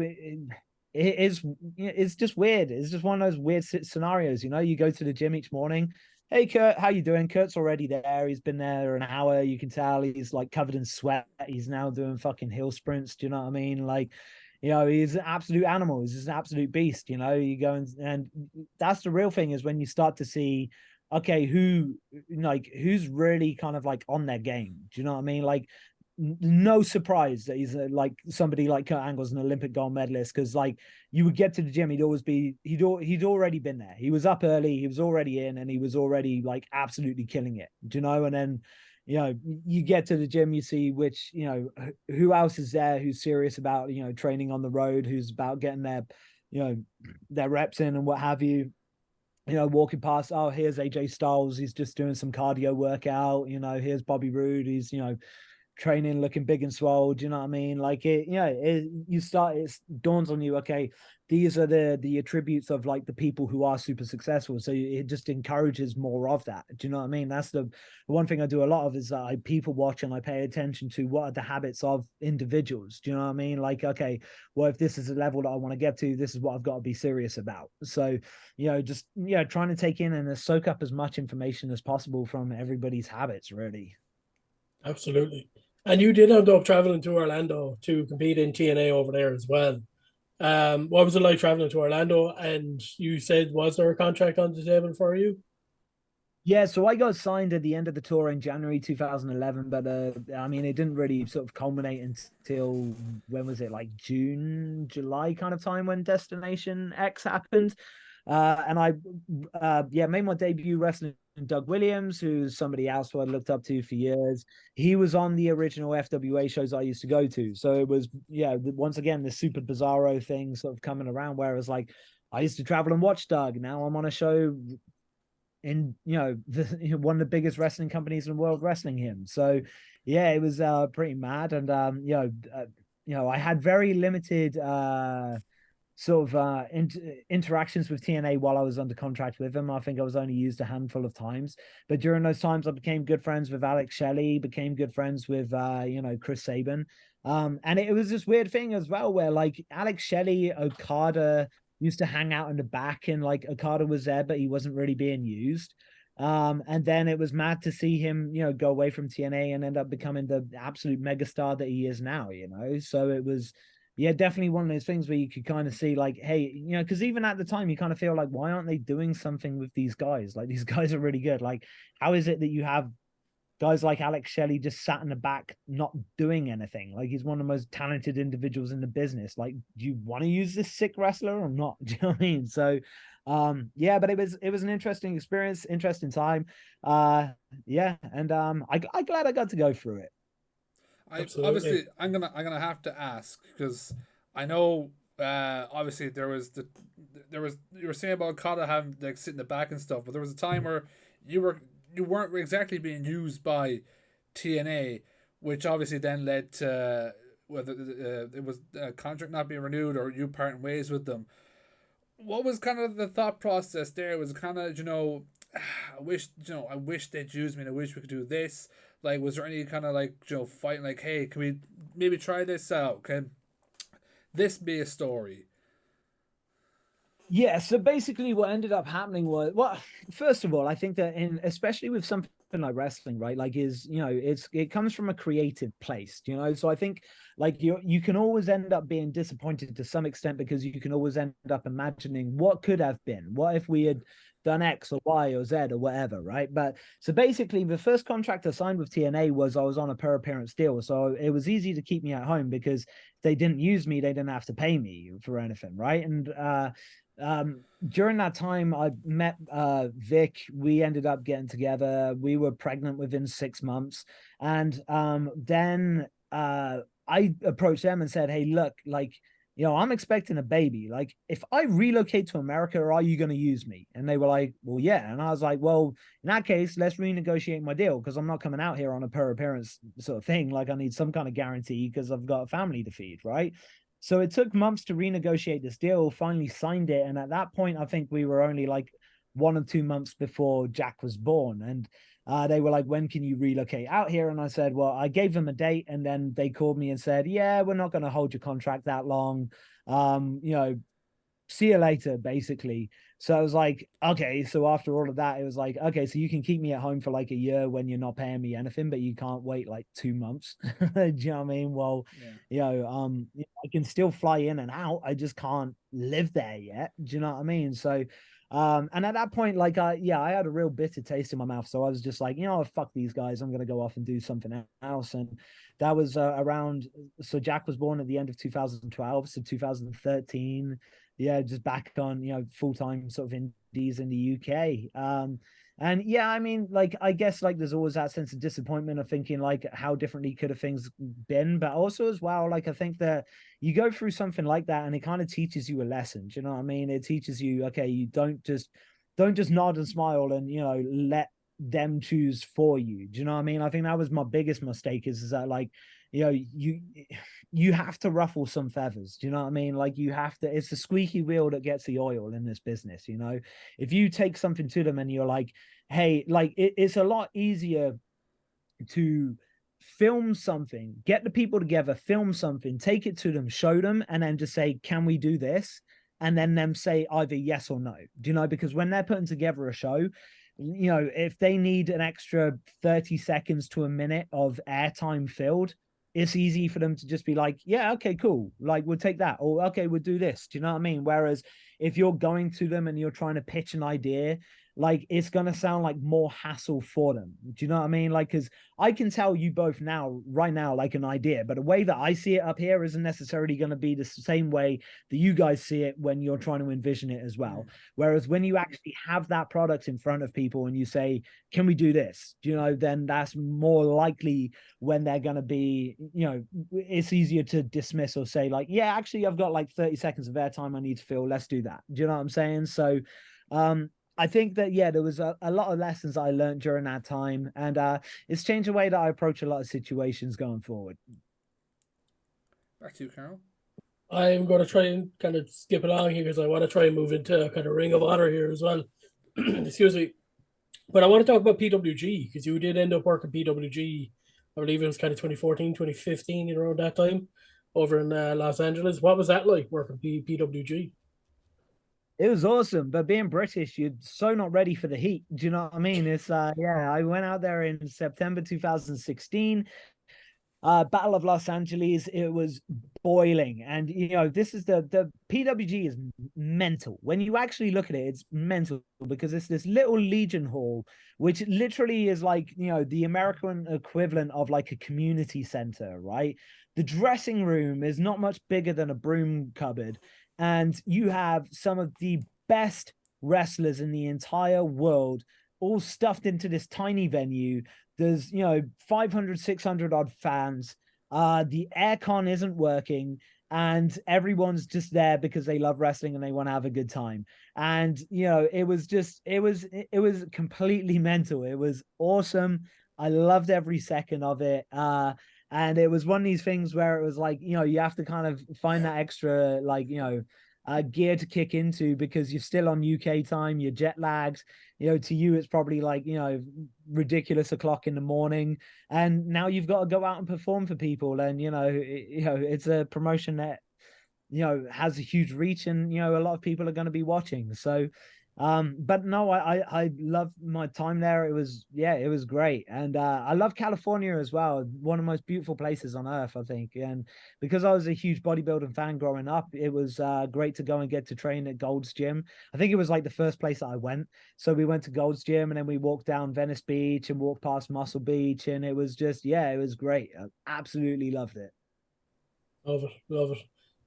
it's just weird. It's just one of those weird scenarios, you go to the gym each morning. Hey Kurt, how you doing? Kurt's already there. He's been there an hour. You can tell he's like covered in sweat. He's now doing fucking hill sprints. Do you know what I mean? Like, he's an absolute animal. He's an absolute beast. You go and that's the real thing is when you start to see, okay, who's really kind of like on their game. Do you know what I mean? Like, no surprise that he's like somebody like Kurt Angle's an Olympic gold medalist, because like you would get to the gym, he'd already been there. He was up early, he was already in, and he was already like absolutely killing it. Do you know? And then you get to the gym, you see which who else is there who's serious about training on the road, who's about getting their reps in and what have you. Walking past, oh, here's AJ Styles, he's just doing some cardio workout. Here's Bobby Roode, he's training looking big and swole. Do you know what I mean? Like it dawns on you, okay, these are the attributes of like the people who are super successful. So it just encourages more of that. Do you know what I mean? That's the one thing I do a lot of is that I people watch and I pay attention to what are the habits of individuals. Do you know what I mean? Like, okay, well, if this is a level that I want to get to, this is what I've got to be serious about. So, just trying to take in and soak up as much information as possible from everybody's habits, really. Absolutely. And you did end up traveling to Orlando to compete in TNA over there as well. What was it like traveling to Orlando? And you said, was there a contract on the table for you? Yeah, so I got signed at the end of the tour in January 2011, but I mean, it didn't really sort of culminate until when was it, like June, July kind of time when Destination X happened. And I made my debut wrestling Doug Williams, who's somebody else who I looked up to for years. He was on the original FWA shows I used to go to. So it was, once again, the super bizarro thing sort of coming around where it was like, I used to travel and watch Doug. Now I'm on a show in, one of the biggest wrestling companies in the world wrestling him. So yeah, it was pretty mad. And, I had very limited sort of interactions with TNA while I was under contract with them. I think I was only used a handful of times, but during those times I became good friends with Alex Shelley, became good friends with Chris Sabin. And it was this weird thing as well where like Alex Shelley, Okada used to hang out in the back, and like Okada was there but he wasn't really being used. And then it was mad to see him, go away from TNA and end up becoming the absolute megastar that he is now, So it was, yeah, definitely one of those things where you could kind of see like, hey, because even at the time you kind of feel like, why aren't they doing something with these guys? Like, these guys are really good. Like, how is it that you have guys like Alex Shelley just sat in the back, not doing anything? Like, he's one of the most talented individuals in the business. Like, do you want to use this sick wrestler or not? Do you know what I mean? So, but it was an interesting experience, interesting time. And I'm glad I got to go through it. Obviously I'm gonna have to ask, because I know obviously there was you were saying about Okada having like sit in the back and stuff, but there was a time where you weren't exactly being used by TNA, which obviously then led to whether it was a contract not being renewed or you parting ways with them. What was kind of the thought process there? Was it kind of I wish they'd use me and I wish we could do this. Like, was there any kind of like fighting like, hey, can we maybe try this out? Can this be a story? Yeah, so basically what ended up happening was, well, first of all, I think that especially with something like wrestling, right? Like it comes from a creative place, So I think like you can always end up being disappointed to some extent because you can always end up imagining what could have been. What if we had done X or Y or Z or whatever, right? But so basically the first contract I signed with TNA was I was on a per appearance deal. So it was easy to keep me at home because if they didn't use me, they didn't have to pay me for anything, right? And during that time I met Vic. We ended up getting together. We were pregnant within 6 months, and then I approached them and said, hey, look, like, I'm expecting a baby. Like, if I relocate to America, are you going to use me? And they were like, well, yeah. And I was like, well, in that case, let's renegotiate my deal, because I'm not coming out here on a per appearance sort of thing. Like, I need some kind of guarantee because I've got a family to feed, right? So it took months to renegotiate this deal, finally signed it. And at that point, I think we were only like 1 or 2 months before Jack was born. And they were like, when can you relocate out here? And I said, well, I gave them a date, and then they called me and said, yeah, we're not going to hold your contract that long. See you later, basically. So I was like, okay. So after all of that, it was like, okay, so you can keep me at home for like a year when you're not paying me anything, but you can't wait like 2 months. Do you know what I mean? Well, I can still fly in and out. I just can't live there yet. Do you know what I mean? So and at that point, like, I had a real bitter taste in my mouth. So I was just like, fuck these guys. I'm going to go off and do something else. And that was around, so Jack was born at the end of 2012. So 2013, just back on, full-time sort of indies in the UK. And I mean, like, I guess like there's always that sense of disappointment of thinking like how differently could have things been, but also as well, like, I think that you go through something like that and it kind of teaches you a lesson. Do you know what I mean? It teaches you, okay, you don't just nod and smile and, let them choose for you. Do you know what I mean? I think that was my biggest mistake is that, like, you have to ruffle some feathers. Do you know what I mean? Like, you have to, it's the squeaky wheel that gets the oil in this business. If you take something to them and you're like, hey, like, it's a lot easier to film something, get the people together, film something, take it to them, show them, and then just say, can we do this? And then them say either yes or no. Do you know? Because when they're putting together a show, if they need an extra 30 seconds to a minute of airtime filled, it's easy for them to just be like, yeah, okay, cool. Like, we'll take that. Or, okay, we'll do this. Do you know what I mean? Whereas if you're going to them and you're trying to pitch an idea, like, it's going to sound like more hassle for them. Do you know what I mean? Like, because I can tell you both right now, like, an idea, but the way that I see it up here isn't necessarily going to be the same way that you guys see it when you're trying to envision it as well. Whereas when you actually have that product in front of people and you say, can we do this? Then that's more likely when they're going to be, it's easier to dismiss or say like, yeah, actually, I've got like 30 seconds of airtime I need to fill. Let's do that. Do you know what I'm saying? So, I think that, there was a lot of lessons I learned during that time, and it's changed the way that I approach a lot of situations going forward. Back to you, Carol. I'm going to try and kind of skip along here because I want to try and move into kind of Ring of Honor here as well. Excuse me. But I want to talk about PWG because you did end up working PWG. I believe it was kind of 2014, 2015, around that time over in Los Angeles. What was that like working PWG? It was awesome, but being British, you're so not ready for the heat. Do you know what I mean? It's I went out there in September 2016. Battle of Los Angeles, it was boiling. And this is the PWG is mental. When you actually look at it, it's mental because it's this little Legion Hall, which literally is like, the American equivalent of like a community center, right? The dressing room is not much bigger than a broom cupboard. And you have some of the best wrestlers in the entire world all stuffed into this tiny venue. There's, 500, 600 odd fans. The aircon isn't working, and everyone's just there because they love wrestling and they want to have a good time. And, it was completely mental. It was awesome. I loved every second of it. And it was one of these things where it was like, you have to kind of find that extra, like, gear to kick into because you're still on UK time, you're jet lagged. To you, it's probably like, ridiculous o'clock in the morning. And now you've got to go out and perform for people. And, it's a promotion that, has a huge reach and, a lot of people are going to be watching. So, but no, I loved my time there. It was great. And I love California as well. One of the most beautiful places on earth, I think. And because I was a huge bodybuilding fan growing up, it was great to go and get to train at Gold's Gym. I think it was like the first place that I went. So we went to Gold's Gym and then we walked down Venice Beach and walked past Muscle Beach. And it was just, it was great. I absolutely loved it. Love it.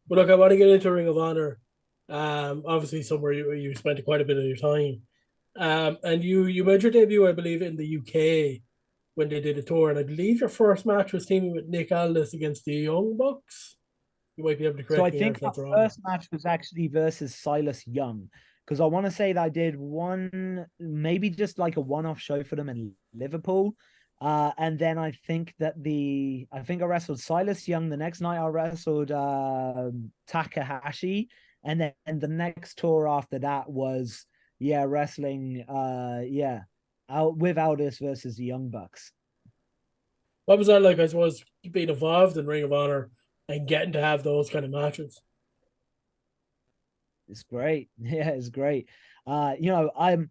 But look, I want to get into Ring of Honor. Obviously somewhere you spent quite a bit of your time. And you made your debut, I believe, in the UK when they did a tour, and I believe your first match was teaming with Nick Aldis against the Young Bucks. You might be able to So I correct me here think if our that's wrong. first match was actually versus Silas Young, because I want to say that I did one, maybe just like a one-off show for them in Liverpool. And then I think I wrestled Silas Young. The next night I wrestled Takahashi. And the next tour after that was, wrestling, out with Aldis versus the Young Bucks. What was that like, I suppose, being involved in Ring of Honor and getting to have those kind of matches? It's great. Yeah, it's great. I'm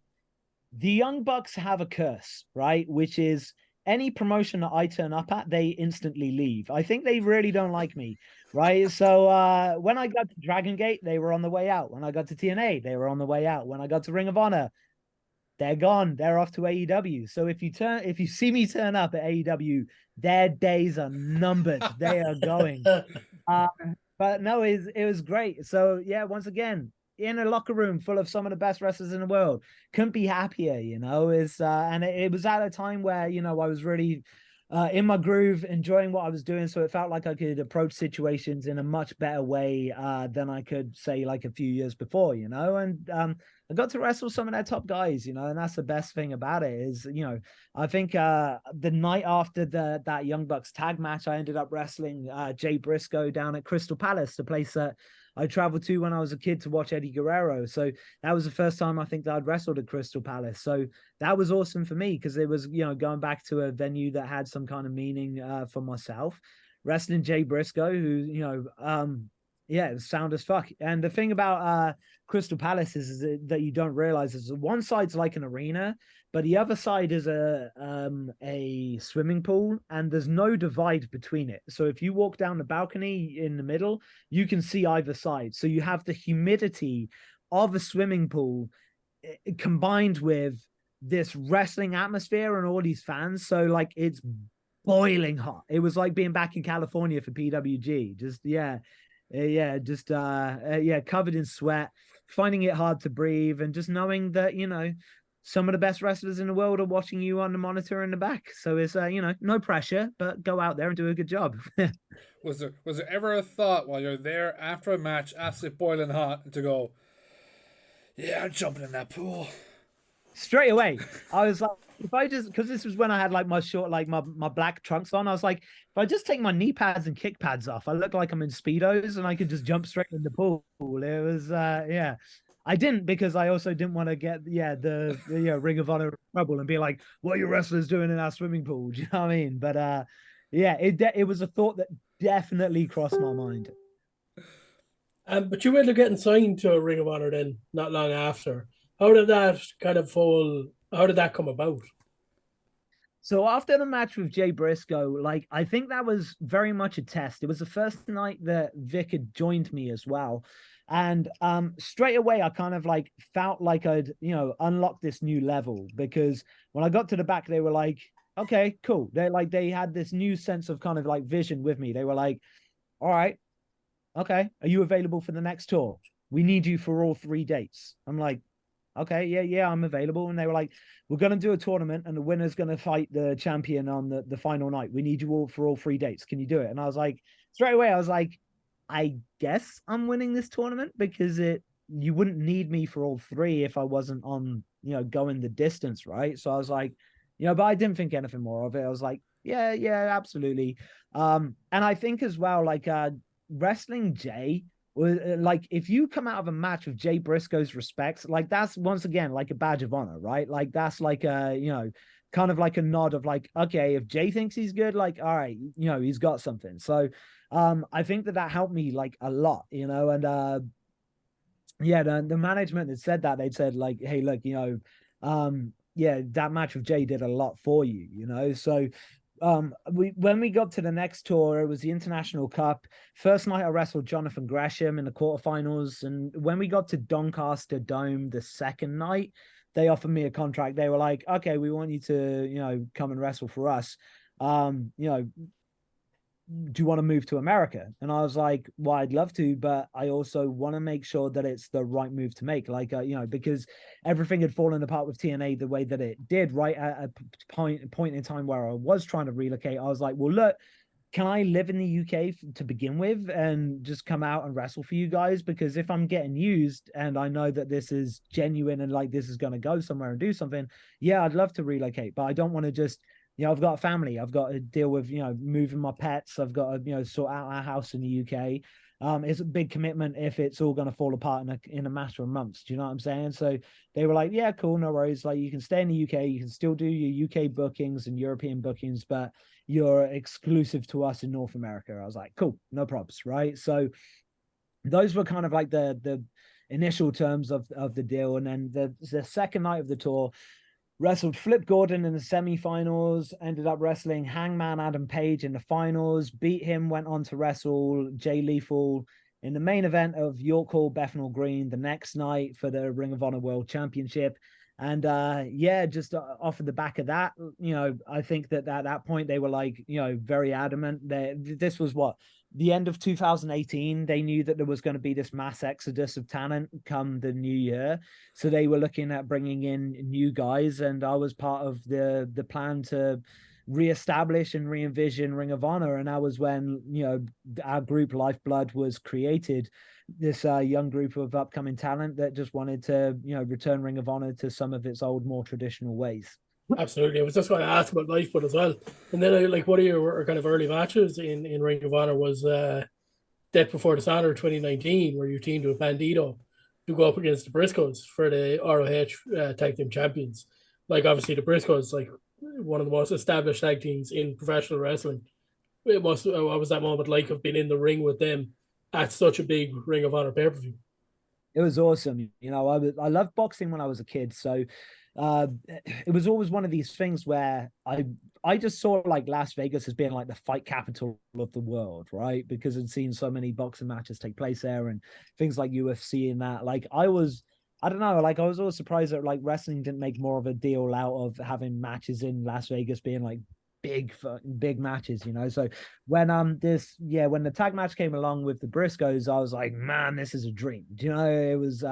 the Young Bucks have a curse, right? Which is any promotion that I turn up at, they instantly leave. I think they really don't like me, right? So when I got to Dragon Gate, they were on the way out. When I got to TNA, they were on the way out. When I got to Ring of Honor, they're gone. They're off to AEW. So if you see me turn up at AEW, their days are numbered. They are going. Uh, but no, it was great. So yeah, once again, in a locker room full of some of the best wrestlers in the world, couldn't be happier. And it was at a time where I was really in my groove, enjoying what I was doing. So it felt like I could approach situations in a much better way than I could say like a few years before. And I got to wrestle some of their top guys. And that's the best thing about it is I think the night after that Young Bucks tag match, I ended up wrestling Jay Briscoe down at Crystal Palace, the place that I traveled to when I was a kid to watch Eddie Guerrero. So that was the first time I think that I'd wrestled at Crystal Palace. So that was awesome for me because it was, going back to a venue that had some kind of meaning for myself. Wrestling Jay Briscoe, who, it was sound as fuck. And the thing about Crystal Palace is that you don't realize is one side's like an arena, but the other side is a swimming pool, and there's no divide between it. So if you walk down the balcony in the middle, you can see either side. So you have the humidity of a swimming pool combined with this wrestling atmosphere and all these fans. So like it's boiling hot. It was like being back in California for PWG. Covered in sweat, finding it hard to breathe, and just knowing that some of the best wrestlers in the world are watching you on the monitor in the back. So it's no pressure, but go out there and do a good job. Was there ever a thought while you're there after a match, absolutely boiling hot, to go, yeah, I'm jumping in that pool? Straight away, I was like, if I just, because this was when I had like my short, like my black trunks on, I was like, if I just take my knee pads and kick pads off, I look like I'm in Speedos and I could just jump straight in the pool. It was, I didn't, because I also didn't want to get, the Ring of Honor trouble and be like, what are your wrestlers doing in our swimming pool? Do you know what I mean? But it was a thought that definitely crossed my mind. But you ended up getting signed to a Ring of Honor then, not long after. How did that how did that come about? So after the match with Jay Briscoe, like I think that was very much a test. It was the first night that Vic had joined me as well. And straight away I kind of like felt like I'd, unlocked this new level, because when I got to the back, they were like, okay, cool. They had this new sense of kind of like vision with me. They were like, all right, okay, are you available for the next tour? We need you for all 3 dates. I'm like, okay, yeah, I'm available. And they were like, we're going to do a tournament and the winner's going to fight the champion on the final night. We need you all for all 3 dates. Can you do it? And I was like, straight away, I was like, I guess I'm winning this tournament, because you wouldn't need me for all 3 if I wasn't on, going the distance, right? So I was like, but I didn't think anything more of it. I was like, yeah, absolutely. And I think as well, like wrestling Jay, like if you come out of a match with Jay Briscoe's respects, like that's once again like a badge of honor, right? Like that's like a kind of like a nod of like, okay, if Jay thinks he's good, like all right, he's got something. So I think that helped me like a lot, and the management had said that. They'd said like, hey, look, that match with Jay did a lot for you, so when we got to the next tour, it was the International Cup. First night I wrestled Jonathan Gresham in the quarterfinals, and when we got to Doncaster Dome the second night, they offered me a contract. They were like, okay, we want you to come and wrestle for us. do you want to move to America? And I was like, well, I'd love to, but I also want to make sure that it's the right move to make. Like, because everything had fallen apart with TNA the way that it did, right? At a point in time where I was trying to relocate, I was like, well, look, can I live in the UK to begin with and just come out and wrestle for you guys? Because if I'm getting used and I know that this is genuine and like this is going to go somewhere and do something, yeah, I'd love to relocate, but I don't want to just, I've got a family. I've got to deal with, moving my pets. I've got to, sort out our house in the UK. It's a big commitment if it's all going to fall apart in a matter of months. Do you know what I'm saying? So they were like, yeah, cool, no worries. Like, you can stay in the UK, you can still do your UK bookings and European bookings, but you're exclusive to us in North America. I was like, cool, no problems, right? So those were kind of like the initial terms of the deal. And then the second night of the tour, wrestled Flip Gordon in the semifinals, ended up wrestling Hangman Adam Page in the finals, beat him, went on to wrestle Jay Lethal in the main event of York Hall, Bethnal Green the next night for the Ring of Honor World Championship. And just off of the back of that, I think that at that point they were like, very adamant that this was the end of 2018. They knew that there was going to be this mass exodus of talent come the new year. So they were looking at bringing in new guys. And I was part of the plan to reestablish and re-envision Ring of Honor. And that was when, our group Lifeblood was created, this young group of upcoming talent that just wanted to, return Ring of Honor to some of its old, more traditional ways. Absolutely. I was just going to ask about Lifeblood as well. And then, one of your kind of early matches in Ring of Honor was Death Before Dishonor 2019, where you teamed with Bandito to go up against the Briscoes for the ROH Tag Team Champions. Like, obviously, the Briscoes, like, one of the most established tag teams in professional wrestling. What was that moment like of being in the ring with them at such a big Ring of Honor pay-per-view? It was awesome. I loved boxing when I was a kid. So it was always one of these things where I just saw like Las Vegas as being like the fight capital of the world, right? Because I'd seen so many boxing matches take place there and things like UFC and that. Like, I was always surprised that like wrestling didn't make more of a deal out of having matches in Las Vegas being like big matches, So when when the tag match came along with the Briscoes, I was like, man, this is a dream. It was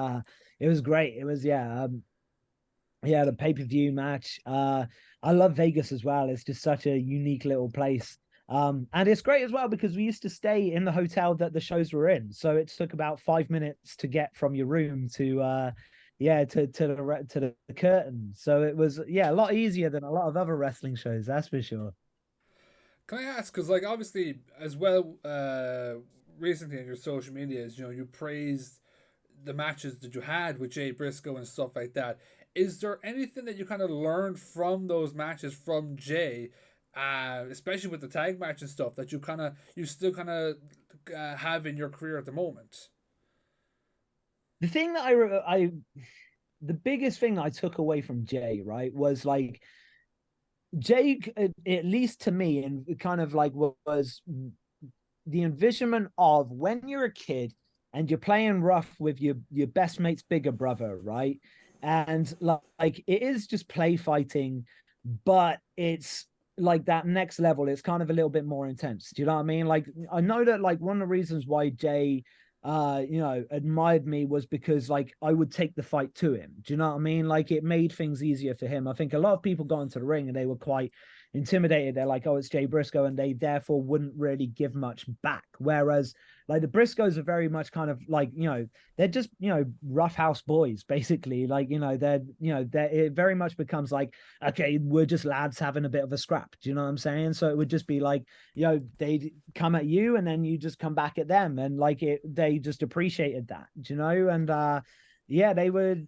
great. It was the pay-per-view match. I love Vegas as well. It's just such a unique little place. And it's great as well because we used to stay in the hotel that the shows were in. So it took about 5 minutes to get from your room to the curtain. So it was a lot easier than a lot of other wrestling shows, that's for sure. Can I ask, because like obviously as well, recently on your social medias, you praised the matches that you had with Jay Briscoe and stuff like that. Is there anything that you kind of learned from those matches from Jay, especially with the tag match and stuff, that you still have in your career at the moment? The thing that the biggest thing that I took away from Jay, right, was like Jay, at least to me, and kind of like was the envisionment of when you're a kid and you're playing rough with your best mate's bigger brother, right? And like it is just play fighting, but it's like that next level. It's kind of a little bit more intense. Do you know what I mean? Like, I know that like one of the reasons why Jay admired me was because like I would take the fight to him. Do you know what I mean? Like, it made things easier for him. I think a lot of people got into the ring and they were quite intimidated. They're like, oh, it's Jay Briscoe, and they therefore wouldn't really give much back. Whereas like the Briscoes are very much kind of like, they're just, roughhouse boys, basically. Like, it very much becomes like, okay, we're just lads having a bit of a scrap. Do you know what I'm saying? So it would just be like, they'd come at you and then you just come back at them. And like they just appreciated that, And they would,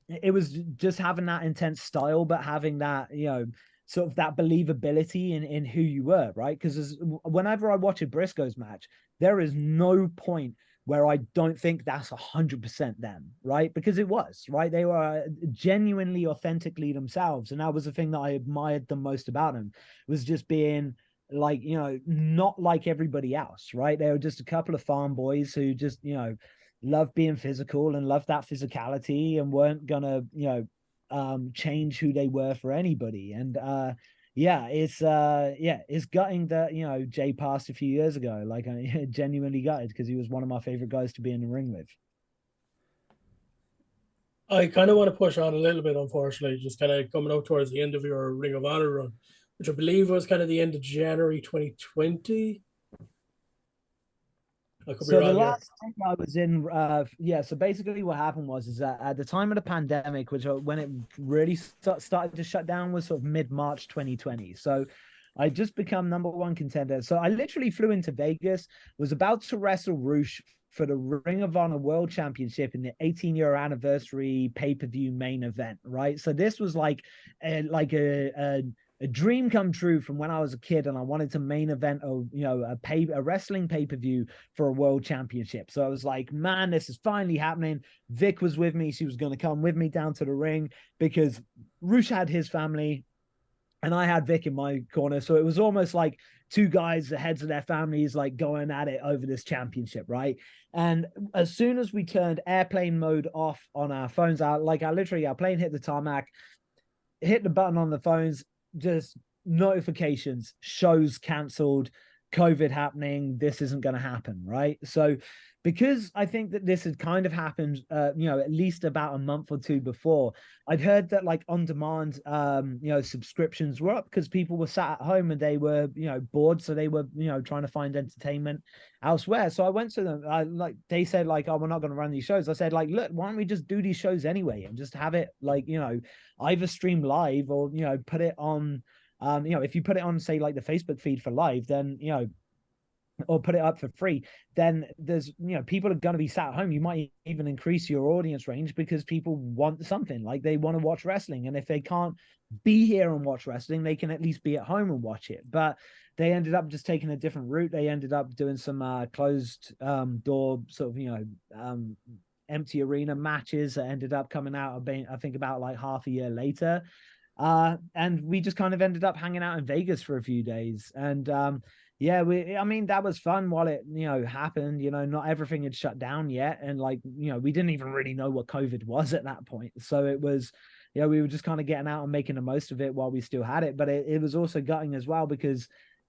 it was just having that intense style, but having that, sort of that believability in who you were, right? Because whenever I watch a Briscoes match, there is no point where I don't think that's 100% them, right? Because it was, right? They were genuinely, authentically themselves. And that was the thing that I admired the most about them, was just being like, not like everybody else, right? They were just a couple of farm boys who just, loved being physical and loved that physicality and weren't gonna, change who they were for anybody. And it's gutting that, you know, Jay passed a few years ago. Like, I genuinely gutted because he was one of my favorite guys to be in the ring with. I kind of want to push on a little bit, unfortunately, just kind of coming out towards the end of your Ring of Honor run, which I believe was kind of the end of January 2020. I could be So the wrong here. last thing I was in, so basically what happened was that at the time of the pandemic, which when it really started to shut down was sort of mid-March 2020. So I just become #1 contender. So I literally flew into Vegas, was about to wrestle Roosh for the Ring of Honor World Championship in the 18-year anniversary pay-per-view main event, right? So this was like a dream come true from when I was a kid, and I wanted to main event a wrestling pay-per-view for a world championship. So I was like, man, this is finally happening. Vic was with me. She was going to come with me down to the ring because Roosh had his family and I had Vic in my corner. So it was almost like two guys, the heads of their families, like going at it over this championship, right? And as soon as we turned airplane mode off on our phones, our plane hit the tarmac, hit the button on the phones, just notifications, shows cancelled, COVID happening, this isn't going to happen, right? So because I think that this had kind of happened, at least about a month or two before, I'd heard that like on demand, subscriptions were up because people were sat at home and they were, bored. So they were, trying to find entertainment elsewhere. So I went to them, they said like, oh, we're not going to run these shows. I said like, look, why don't we just do these shows anyway and just have it like, either stream live or, put it on, if you put it on, say like the Facebook feed for live, then, or put it up for free, then there's, people are going to be sat at home. You might even increase your audience range because people want something, like they want to watch wrestling. And if they can't be here and watch wrestling, they can at least be at home and watch it. But they ended up just taking a different route. They ended up doing some closed door sort of, empty arena matches that ended up coming out, I think about like half a year later. And we just kind of ended up hanging out in Vegas for a few days. And that was fun while it, happened. Not everything had shut down yet. And like, we didn't even really know what COVID was at that point. So it was, we were just kind of getting out and making the most of it while we still had it. But it was also gutting as well because,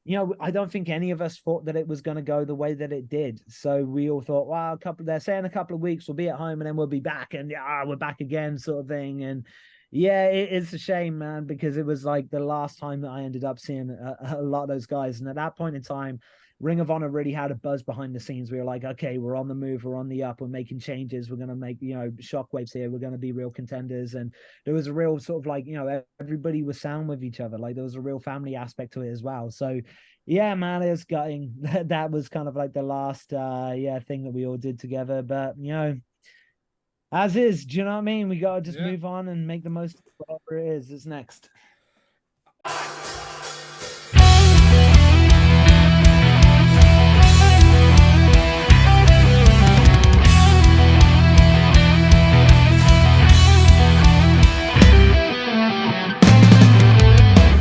I don't think any of us thought that it was going to go the way that it did. So we all thought, well, they're saying a couple of weeks we'll be at home and then we'll be back, and we're back again, sort of thing. And yeah, it's a shame, man, because it was like the last time that I ended up seeing a lot of those guys. And at that point in time, Ring of Honor really had a buzz behind the scenes. We were like, okay, we're on the move, we're on the up, we're making changes, we're going to make, shockwaves here, we're going to be real contenders. And there was a real sort of like, everybody was sound with each other. Like there was a real family aspect to it as well. So yeah, man, it was gutting. That was kind of like the last thing that we all did together. But as is, do you know what I mean? We gotta just move on and make the most of whatever it is. It's next.